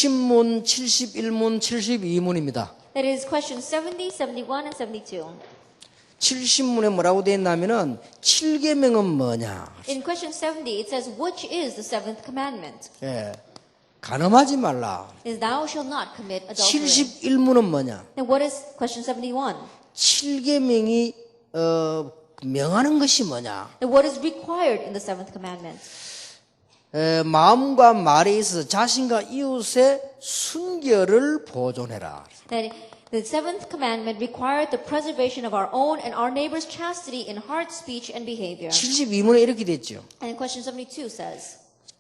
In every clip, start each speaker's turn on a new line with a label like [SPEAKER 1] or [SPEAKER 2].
[SPEAKER 1] 70문, 71문, 72문입니다.
[SPEAKER 2] That is questions 70, 71, and 72.
[SPEAKER 1] 70문에 뭐라고 되어 있냐면은 7계명은 뭐냐?
[SPEAKER 2] In question 70, it says, which is the seventh commandment?
[SPEAKER 1] 예. 간음하지 말라.
[SPEAKER 2] Is thou shalt not commit adultery.
[SPEAKER 1] 71문은 뭐냐?
[SPEAKER 2] Then what is question 71?
[SPEAKER 1] 7계명이 명하는 것이 뭐냐?
[SPEAKER 2] Then what is required in the seventh commandment?
[SPEAKER 1] 마음과 말에 있어서 자신과 이웃의 순결을 보존해라.
[SPEAKER 2] That the seventh commandment required the preservation of our own and our neighbor's chastity in heart, speech, and behavior.
[SPEAKER 1] 72문에 이렇게 됐죠.
[SPEAKER 2] And question 72 says,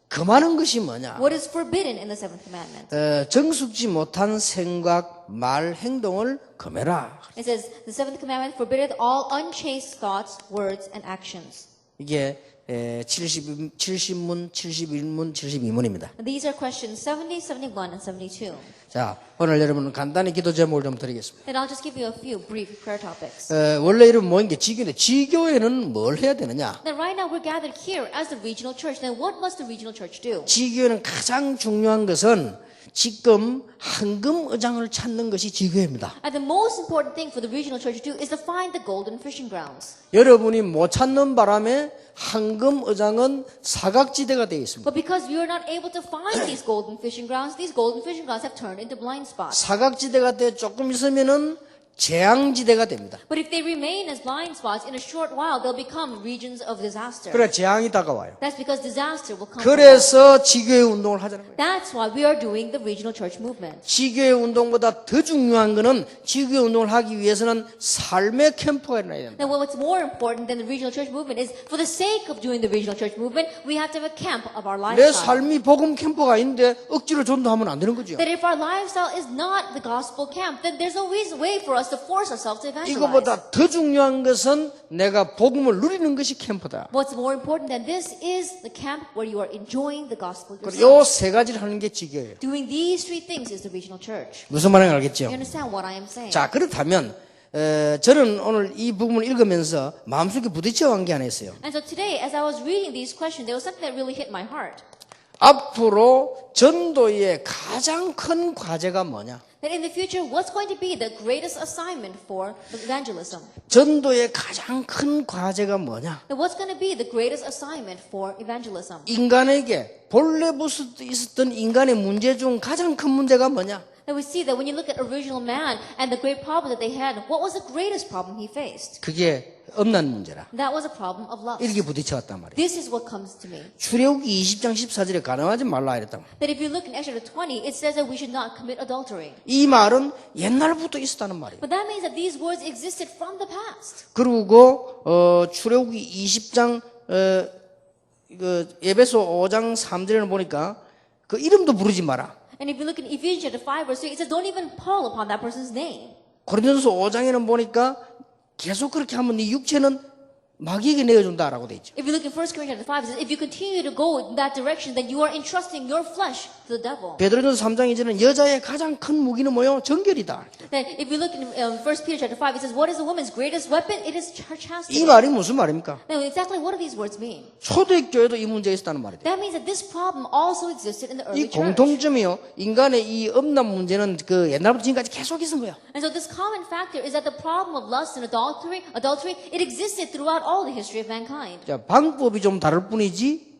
[SPEAKER 1] 금하는 것이 뭐냐?
[SPEAKER 2] what is forbidden in the seventh commandment?
[SPEAKER 1] 정숙지 못한 생각, 말, 행동을 금해라.
[SPEAKER 2] It says, the seventh commandment forbiddeth all unchaste thoughts, words, and actions.
[SPEAKER 1] 이게 70문, 71문, 72문입니다.
[SPEAKER 2] And these are questions 70, 71, and 72.
[SPEAKER 1] 자, 오늘 여러분 간단히 기도 제목을 좀 드리겠습니다.
[SPEAKER 2] Then I'll just give you a few brief prayer topics.
[SPEAKER 1] 원래 이름 모인 게 지교인데 지교회는 뭘 해야 되느냐?
[SPEAKER 2] Then right now we're gathered here as the regional church. Then what must the regional church do?
[SPEAKER 1] 지교회는 가장 중요한 것은 지금 황금의장을 찾는 것이 지교회입니다.
[SPEAKER 2] And the most important thing for the regional church to do is to find the golden fishing grounds.
[SPEAKER 1] 여러분이 못 찾는 바람에 황금의장은 사각지대가 되어 있습니다.
[SPEAKER 2] But because we are not able to find these golden fishing grounds have turned into blind spots.
[SPEAKER 1] 사각지대가 되어 조금 있으면은 재앙지대가 됩니다.
[SPEAKER 2] But if they remain as blind spots, in a short while they'll become regions of disaster.
[SPEAKER 1] 그래 재앙이 다가와요.
[SPEAKER 2] That's because disaster will come.
[SPEAKER 1] 그래서 지교회 운동을 하자는 거예요.
[SPEAKER 2] That's why we are doing the regional church movement.
[SPEAKER 1] 지교회 운동보다 더 중요한 것은 지교회 운동을 하기 위해서는 삶의 캠프가 일어나야 됩니다.
[SPEAKER 2] Now, what's more important than the regional church movement is, for the sake of doing the regional church movement, we have to have a camp of our
[SPEAKER 1] 내
[SPEAKER 2] lifestyle.
[SPEAKER 1] 삶이 복음 캠프가 아닌데 억지로 전도하면 안 되는 거죠.
[SPEAKER 2] That if our lifestyle is not the gospel camp, then there's no way for us to force ourselves to evangelize.
[SPEAKER 1] 이거보다 더 중요한 것은 내가 복음을 누리는 것이 캠프다.
[SPEAKER 2] What's more important than this is the camp where you are enjoying the gospel yourself.
[SPEAKER 1] 요 세 가지를 하는 게 지교예요.
[SPEAKER 2] Doing these three things is the regional church.
[SPEAKER 1] 무슨 말인지 알겠죠?
[SPEAKER 2] You understand what I am saying?
[SPEAKER 1] 자, 그렇다면 저는 오늘 이 부분을 읽으면서 마음속에 부딪혀 간 게 하나 있어요.
[SPEAKER 2] And so today, as I was reading these questions, there was something that really hit my heart.
[SPEAKER 1] 앞으로 전도의 가장 큰 과제가 뭐냐?
[SPEAKER 2] That in the future, what's going to be the greatest assignment for evangelism?
[SPEAKER 1] 전도의 가장 큰 과제가 뭐냐?
[SPEAKER 2] That what's going to be the greatest assignment for evangelism?
[SPEAKER 1] 인간에게 본래부터 있었던 인간의 문제 중 가장 큰 문제가 뭐냐?
[SPEAKER 2] That we see that when you look at original man and the great problem that they had, what was the greatest problem he faced?
[SPEAKER 1] 그게 음란 문제라.
[SPEAKER 2] That was a problem of lust.
[SPEAKER 1] 이렇게 부딪혀왔단 말이에요.
[SPEAKER 2] This is what comes to me.
[SPEAKER 1] 출애굽기 20장 14절에 간음하지 말라 이랬단 말이에요.
[SPEAKER 2] That if you look in Exodus 20, it says that we should not commit adultery.
[SPEAKER 1] 이 말은 옛날부터 있었다는 말이에요.
[SPEAKER 2] But that means that these words existed from the past.
[SPEAKER 1] 그리고 출애굽기 20장 에베소 5장 3절에는 보니까 그 이름도 부르지 마라.
[SPEAKER 2] And if you look in Ephesians chapter 5 verse 3, it says don't even call upon that person's name.
[SPEAKER 1] 고린도서 5장에는 보니까 계속 그렇게 하면 네 육체는 마귀에게 내어준다라고 돼 있죠.
[SPEAKER 2] If you look in 1 Corinthians chapter 5, it says if you continue to go in that direction, then you are entrusting your flesh to the devil.
[SPEAKER 1] 베드로전서 3장 이제는 여자의 가장 큰 무기는 뭐요? 정결이다.
[SPEAKER 2] Then if you look in 1 Peter chapter 5, it says what is a woman's greatest weapon? It is her chastity.
[SPEAKER 1] 이 말이 무슨 말입니까?
[SPEAKER 2] Now exactly what do these words mean?
[SPEAKER 1] 초대교회도 이 문제가 있었다는 말이죠.
[SPEAKER 2] That means that this problem also existed in the
[SPEAKER 1] 이
[SPEAKER 2] early church.
[SPEAKER 1] 공통점이요. 인간의 이 음란 문제는 그 옛날부터 지금까지 계속 있은 거야.
[SPEAKER 2] And so this common factor is that the problem of lust and adultery, it existed throughout all the history of mankind.
[SPEAKER 1] 자, 방법이 좀 다를 뿐이지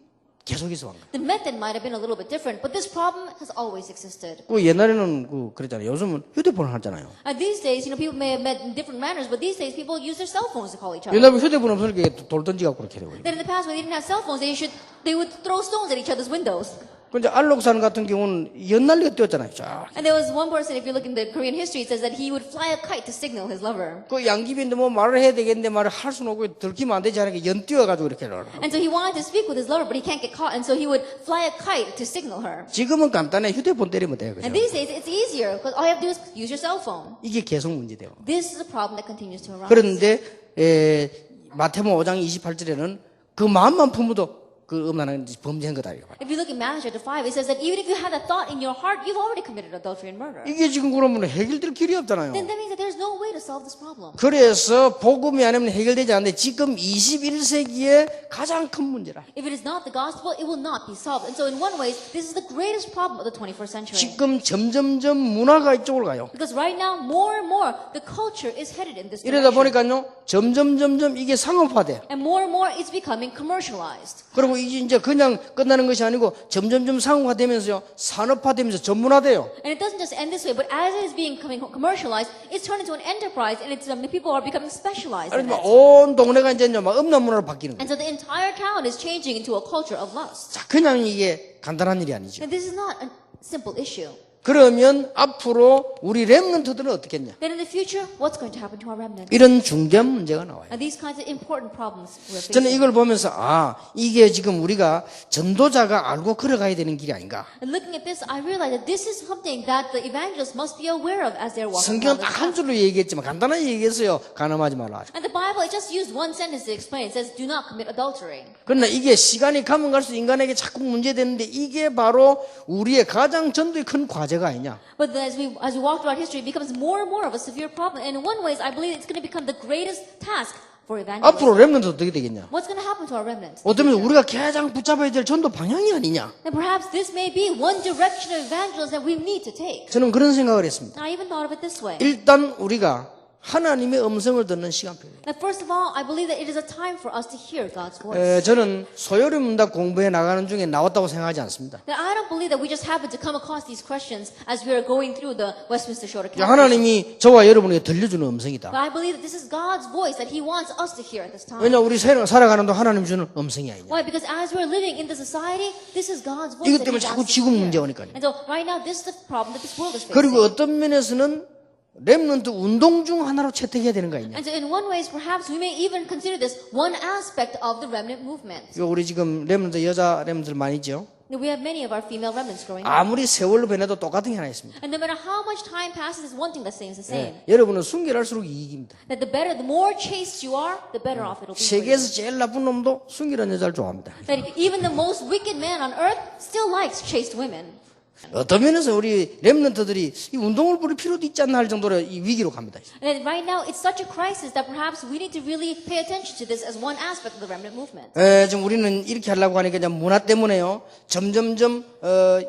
[SPEAKER 1] 계속 있어 온 거야.
[SPEAKER 2] The method might have been a little bit different, but this problem has always existed.
[SPEAKER 1] 그 옛날에는 그랬잖아요. 요즘은 휴대폰을 하잖아요.
[SPEAKER 2] These days, people may have met in different manners, but these days people use their cell phones to call each other.
[SPEAKER 1] 옛날에 휴대폰 없으니까 돌 던지갖고 그렇게 되고.
[SPEAKER 2] Then in the past, when they didn't have cell phones, they would throw stones at each other's windows.
[SPEAKER 1] 근데 알록산 같은 경우는 연날리가 뛰었잖아요. 쫙.
[SPEAKER 2] And there was one person, if you look in the Korean history, it says that he would fly a kite to signal his lover.
[SPEAKER 1] 그 양귀비인데 뭐 말을 해야 되겠는데 말을 할 수는 없고 들키면 안 되지 않으니까 연 뛰어가지고 이렇게 하라.
[SPEAKER 2] And so he wanted to speak with his lover, but he can't get caught, and so he would fly a kite to signal her.
[SPEAKER 1] 지금은 간단해. 휴대폰 때리면 돼요. 그죠?
[SPEAKER 2] And these days, it's easier, because all you have to do is use your cell phone.
[SPEAKER 1] 이게 계속 문제돼요.
[SPEAKER 2] This is a problem that continues to arise.
[SPEAKER 1] 그런데 마태복음 5장 28절에는 그 마음만 품어도 그 음란한 범죄한 거다 이거.
[SPEAKER 2] If you look in Matthew chapter 5, it says that even if you had a thought in your heart, you've already committed adultery and murder.
[SPEAKER 1] 이게 지금 그러면 해결될 길이 없잖아요.
[SPEAKER 2] Then that means that there's there's no way to solve this problem.
[SPEAKER 1] 그래서 복음이 아니면 해결되지 않는데 지금 21세기의 가장 큰 문제라.
[SPEAKER 2] If it is not the gospel, it will not be solved. And so in one way, this is the greatest problem of the 21st century.
[SPEAKER 1] 지금 점점점 문화가 이쪽으로 가요.
[SPEAKER 2] Because right now, more and more, the culture is headed in this
[SPEAKER 1] 이러다
[SPEAKER 2] direction.
[SPEAKER 1] 보니까요, 점점 이게 상업화돼.
[SPEAKER 2] And more it's becoming commercialized.
[SPEAKER 1] 그리고 이제 그냥 끝나는 것이 아니고 점점점 상업화되면서요, 산업화되면서 전문화돼요.
[SPEAKER 2] And it doesn't just end this way, but as it is becoming commercialized, it's turned into an enterprise, and it's people are becoming specialized in
[SPEAKER 1] 그러니까
[SPEAKER 2] it.
[SPEAKER 1] 온 동네가 이제 막 음란 문화로 바뀌는 거예요.
[SPEAKER 2] And so the entire town is changing into a culture of lust.
[SPEAKER 1] 자, 그냥 이게 간단한 일이 아니죠.
[SPEAKER 2] And this is not a simple issue.
[SPEAKER 1] 그러면 앞으로 우리 렘넌트들은 어떻겠냐?
[SPEAKER 2] Then in the future, what's going to happen to our remnant?
[SPEAKER 1] 이런 중대한 문제가 나와요.
[SPEAKER 2] And these kinds of important problems we're
[SPEAKER 1] 저는
[SPEAKER 2] facing.
[SPEAKER 1] 이걸 보면서 이게 지금 우리가 전도자가 알고 걸어가야 되는 길이 아닌가.
[SPEAKER 2] And looking at this, I realize that this is something that the evangelists must be aware of as they're walking
[SPEAKER 1] 성경은
[SPEAKER 2] down this
[SPEAKER 1] 딱 한
[SPEAKER 2] path.
[SPEAKER 1] 줄로 얘기했지만 간단하게 얘기했어요. 가늠하지 말라.
[SPEAKER 2] And the Bible, it just used one sentence to explain. It says, do not commit adultery.
[SPEAKER 1] 그러나 이게 시간이 가면 갈수록 인간에게 자꾸 문제되는데 이게 바로 우리의 가장 전도의 큰 과제가 아니냐.
[SPEAKER 2] But as we walk throughout history, it becomes more and more of a severe problem. And in one way, I believe it's going to become the greatest task for evangelists.
[SPEAKER 1] 앞으로 렘넌트 어떻게 되겠냐?
[SPEAKER 2] What's going to happen to our remnant?
[SPEAKER 1] 어쩌면 우리가 가장 붙잡아야 될 전도 방향이 아니냐.
[SPEAKER 2] And perhaps this may be one direction of evangelism that we need to take.
[SPEAKER 1] 저는 그런 생각을 했습니다.
[SPEAKER 2] I even thought of it this way.
[SPEAKER 1] 일단 우리가 하나님의 음성을 듣는 시간표예요.
[SPEAKER 2] That first of all, I believe that it is a time for us to hear God's voice.
[SPEAKER 1] 저는 소요리 문답 공부해 나가는 중에 나왔다고 생각하지 않습니다.
[SPEAKER 2] That I don't believe that we just happen to come across these questions as we are going through the Westminster Shorter Catechism.
[SPEAKER 1] 하나님이 저와 여러분에게 들려주는 음성이다.
[SPEAKER 2] But I believe that this is God's voice that He wants us to hear at this time.
[SPEAKER 1] 왜냐 우리 살아가는 동안 하나님 주는 음성이 아니냐.
[SPEAKER 2] Why? Because as we're living in the society, this is God's voice
[SPEAKER 1] 이것
[SPEAKER 2] that He
[SPEAKER 1] 때문에
[SPEAKER 2] wants
[SPEAKER 1] 자꾸
[SPEAKER 2] us to
[SPEAKER 1] 지구
[SPEAKER 2] hear.
[SPEAKER 1] 문제가 오니까요.
[SPEAKER 2] And so right now, this is the problem that this world is facing.
[SPEAKER 1] 그리고 어떤 면에서는 렘넌트 운동 중 하나로 채택해야 되는 거 아니냐.
[SPEAKER 2] And so in one ways, perhaps we may even consider this one aspect of the remnant movement.
[SPEAKER 1] 우리 지금 렘넌트 여자 렘넌트들 많이죠.
[SPEAKER 2] We have many of our female remnants growing up.
[SPEAKER 1] 아무리 세월로 변해도 똑같은 게 하나 있습니다.
[SPEAKER 2] And no matter how much time passes, there's one thing that stays the same.
[SPEAKER 1] 여러분은 순결할수록 이익입니다.
[SPEAKER 2] That the more chaste you are, the better off it'll be for you.
[SPEAKER 1] 세계에서 제일 나쁜 놈도 순결한 여자를 좋아합니다.
[SPEAKER 2] That even the most wicked man on earth still likes chaste women.
[SPEAKER 1] 어떤 면에서 우리 렘넌트들이 이 운동을 부릴 필요도 있지 않나 할 정도로 이 위기로 갑니다.
[SPEAKER 2] And right now, it's such a crisis that perhaps we need to really pay attention to this as one aspect of the remnant movement.
[SPEAKER 1] 지금 우리는 이렇게 하려고 하니까 그냥 문화 때문에요. 점점점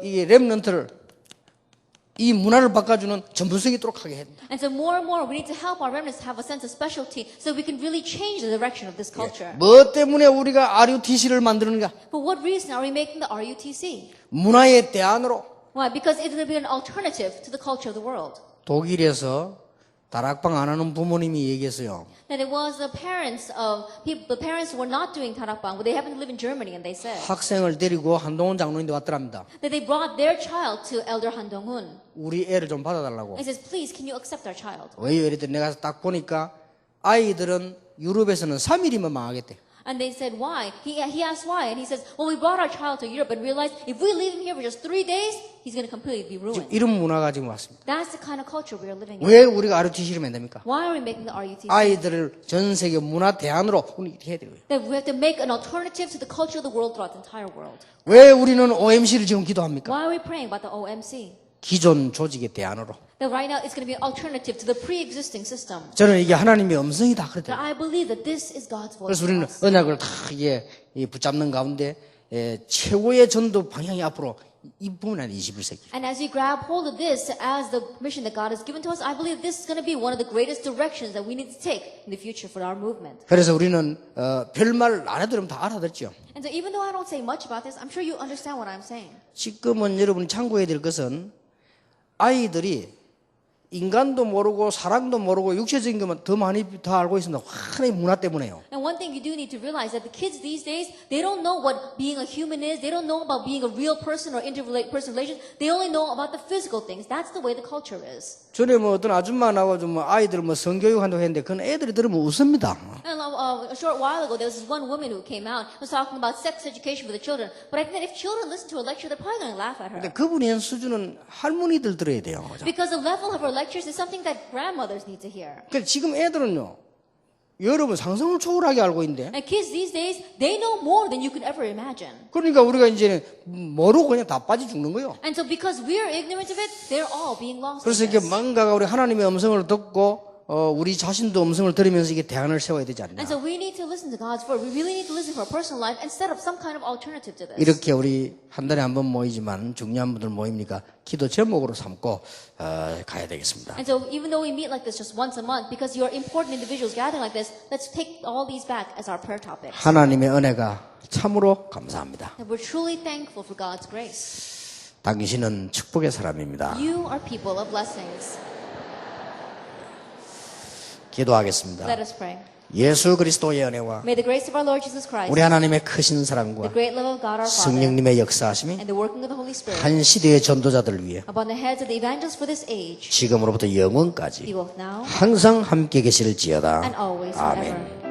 [SPEAKER 1] 이 렘넌트를 이 문화를 바꿔주는 전문성이 있도록 하게 합니다.
[SPEAKER 2] And so more we need to help our remnants have a sense of specialty so we can really change the direction of this culture.
[SPEAKER 1] 뭐 때문에 우리가 RUTC를 만드는가?
[SPEAKER 2] For what reason are we making the RUTC?
[SPEAKER 1] 문화의 대안으로.
[SPEAKER 2] Why? Because it's going to be an alternative to the culture of the world.
[SPEAKER 1] 독일에서 다락방 안 하는 부모님이 얘기했어요.
[SPEAKER 2] And it was the parents of people, the parents who were not doing 다락방, but they happened to live in Germany, and they said
[SPEAKER 1] 학생을 데리고 한동훈 장로님한테 왔더랍니다.
[SPEAKER 2] that they brought their child to Elder Han Dong-hun.
[SPEAKER 1] 우리 애를 좀 받아달라고.
[SPEAKER 2] And he says, please, can you accept our child?
[SPEAKER 1] 왜요? 이랬더니 내가 딱 보니까 아이들은 유럽에서는 3일이면 망하겠대.
[SPEAKER 2] And they said, why? He asked why, and he says, well, we brought our child to Europe and realized if we leave him here for just 3 days, he's going to completely be ruined.
[SPEAKER 1] 이런 문화가 지금 왔습니다.
[SPEAKER 2] That's the kind of culture we are living in.
[SPEAKER 1] 왜 우리가 RUTC를 만듭니까?
[SPEAKER 2] Why are we making the RUTC?
[SPEAKER 1] 아이들을 전 세계 문화 대안으로 우리 해야 되고요.
[SPEAKER 2] That we have to make an alternative to the culture of the world throughout the entire world.
[SPEAKER 1] 왜 우리는 OMC를 지금 기도합니까?
[SPEAKER 2] Why are we praying about the OMC?
[SPEAKER 1] 기존 조직의 대안으로.
[SPEAKER 2] That right now it's going to be an alternative to the pre-existing system.
[SPEAKER 1] 저는 이게 하나님의 음성이다
[SPEAKER 2] That
[SPEAKER 1] 그러더라고요.
[SPEAKER 2] I believe that this is God's voice.
[SPEAKER 1] 그래서
[SPEAKER 2] for
[SPEAKER 1] 우리는
[SPEAKER 2] us.
[SPEAKER 1] 언약을 다 이게 붙잡는 가운데 최고의 전도 방향이 앞으로 이 부분 아니에요. 21세기.
[SPEAKER 2] And as we grab hold of this as the mission that God has given to us, I believe this is going to be one of the greatest directions that we need to take in the future for our movement.
[SPEAKER 1] 그래서 우리는 별말 안 해도 다 알아듣죠.
[SPEAKER 2] And so even though I don't say much about this, I'm sure you understand what I'm saying.
[SPEAKER 1] 지금은 여러분이 참고해야 될 것은 아이들이 인간도 모르고 사랑도 모르고 육체적인 것만 더 많이 더 알고 있습니다. 하나의 문화 때문에요.
[SPEAKER 2] And one thing you do need to realize that the kids these days, they don't know what being a human is. They don't know about being a real person or interpersonal relations. They only know about the physical things. That's the way the culture is.
[SPEAKER 1] 전에 뭐 어떤 아줌마 나와서 뭐 아이들 뭐 성교육 한다고 했는데 그건 애들이 들으면 웃습니다.
[SPEAKER 2] And a short while ago, there was this one woman who came out and was talking about sex education for the children. But I think that if children listen to a lecture, they're probably going to laugh at her.
[SPEAKER 1] 근데 그분이 한 수준은 할머니들 들어야 돼요.
[SPEAKER 2] Because the level of her lectures is something that grandmothers need to hear.
[SPEAKER 1] 그러니까 지금 애들은요. 여러분 상상을 초월하게 알고 있는데
[SPEAKER 2] And kids these days, they know more than you could ever imagine.
[SPEAKER 1] 그러니까 우리가 이제 모르고 그냥 다 빠져 죽는 거예요.
[SPEAKER 2] And so because we are ignorant of it, they're all being lost.
[SPEAKER 1] 그래서
[SPEAKER 2] in
[SPEAKER 1] 이게
[SPEAKER 2] this.
[SPEAKER 1] 뭔가가 우리 하나님의 음성을 듣고 우리 자신도 음성을 들으면서 이게 대안을 세워야 되지 않나.
[SPEAKER 2] And so we need to listen to God's word. We really need to listen for our personal life instead of some kind of alternative to this.
[SPEAKER 1] 이렇게 우리 한 달에 한 번 모이지만 중요한 분들 모이니까 기도 제목으로 삼고 가야 되겠습니다.
[SPEAKER 2] And so even though we meet like this just once a month, because you are important individuals gathering like this, let's take all these back as our prayer topics.
[SPEAKER 1] 하나님의 은혜가 참으로 감사합니다.
[SPEAKER 2] And we're truly thankful for God's grace.
[SPEAKER 1] 당신은 축복의 사람입니다.
[SPEAKER 2] You are people of blessings.
[SPEAKER 1] 기도하겠습니다.
[SPEAKER 2] Let us pray.
[SPEAKER 1] 예수 그리스도의 은혜와
[SPEAKER 2] May the grace of our Lord Jesus Christ,
[SPEAKER 1] 우리 하나님의 크신
[SPEAKER 2] the
[SPEAKER 1] 사랑과
[SPEAKER 2] great love of God our Father,
[SPEAKER 1] 성령님의 역사하심이
[SPEAKER 2] and the working of the Holy Spirit
[SPEAKER 1] 한 시대의 전도자들을 위해
[SPEAKER 2] upon the heads of the evangelists for this age,
[SPEAKER 1] 지금으로부터
[SPEAKER 2] be
[SPEAKER 1] 영원까지
[SPEAKER 2] both now
[SPEAKER 1] 항상 함께 계실지어다.
[SPEAKER 2] and always
[SPEAKER 1] 아멘.
[SPEAKER 2] forever.